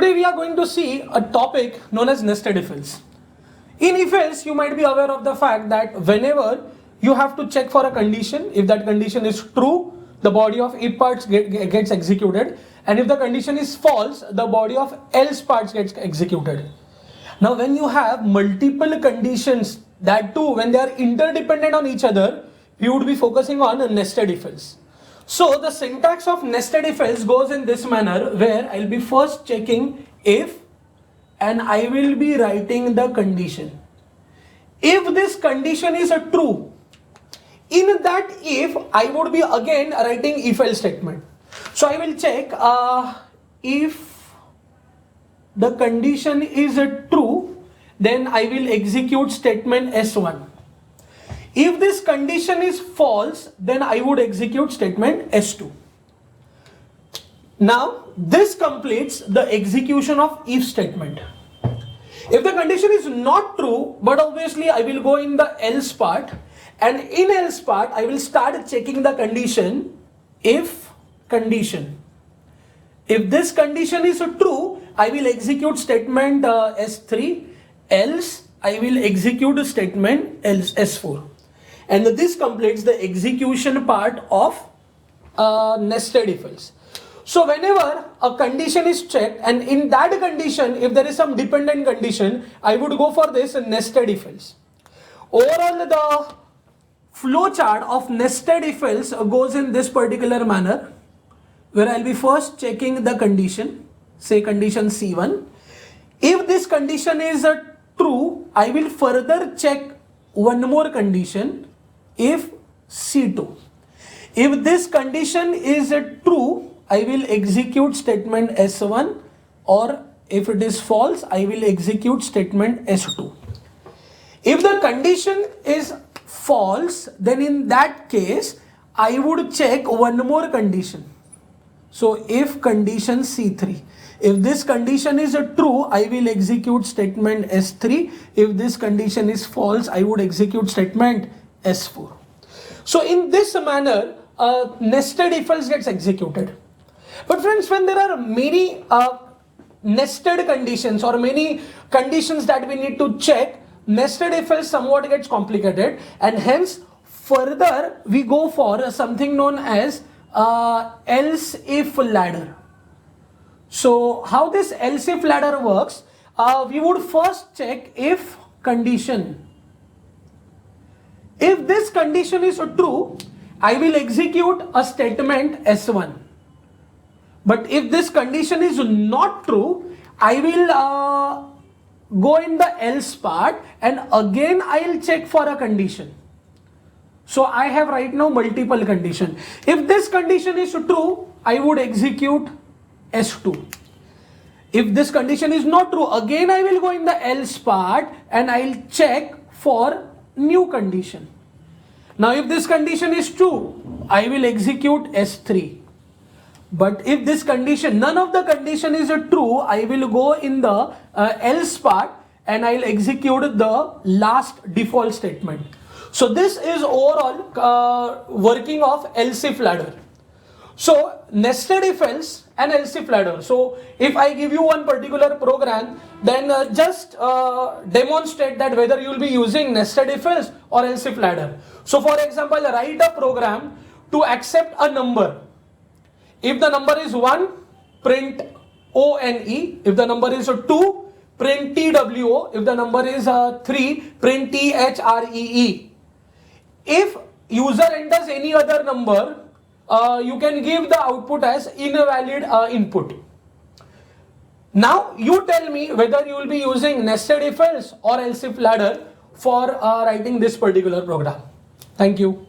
Today we are going to see a topic known as nested if else. In if else, you might be aware of the fact that whenever you have to check for a condition, if that condition is true, the body of if parts gets executed, and if the condition is false, the body of else parts gets executed. Now when you have multiple conditions, that too when they are interdependent on each other, we would be focusing on a nested if else. So the syntax of nested if else goes in this manner, where I'll be first checking if and I will be writing the condition. If this condition is a true, in that if I would be again writing if else statement. So I will check if the condition is a true, then I will execute statement S1. If this condition is false, then I would execute statement S2. Now, this completes the execution of if statement. If the condition is not true, but obviously I will go in the else part, and in else part, I will start checking the condition, if condition. If this condition is true, I will execute statement S3, else I will execute statement else S4. And this completes the execution part of nested if else. So whenever a condition is checked, and in that condition, if there is some dependent condition, I would go for this nested if else. Overall, the flow chart of nested if else goes in this particular manner, where I'll be first checking the condition, say condition C1. If this condition is true, I will further check one more condition, if C2. If this condition is true, I will execute statement S1, or if it is false, I will execute statement S2. If the condition is false, then in that case, I would check one more condition. So if condition C3. If this condition is true, I will execute statement S3. If this condition is false, I would execute statement S4. So in this manner, nested if else gets executed. But friends, when there are many nested conditions or many conditions that we need to check, nested if else somewhat gets complicated, and hence further we go for something known as else if ladder. So how this else if ladder works, we would first check if condition. If this condition is true, I will execute a statement S1. But if this condition is not true, I will go in the else part, and again I will check for a condition. So I have right now multiple conditions. If this condition is true, I would execute S2. If this condition is not true, again I will go in the else part and I will check for new condition. Now if this condition is true, I will execute S3. But if this condition, none of the condition is true, I will go in the else part and I will execute the last default statement. So this is overall working of else if ladder. So nested if else and else if ladder. So if I give you one particular program, then just demonstrate that whether you will be using nested if else or else if ladder. So for example, write a program to accept a number. If the number is 1, print ONE. If the number is 2, print TWO. If the number is 3, print THREE. If user enters any other number, you can give the output as invalid input. Now you tell me whether you will be using nested if else or else if ladder for writing this particular program. Thank you.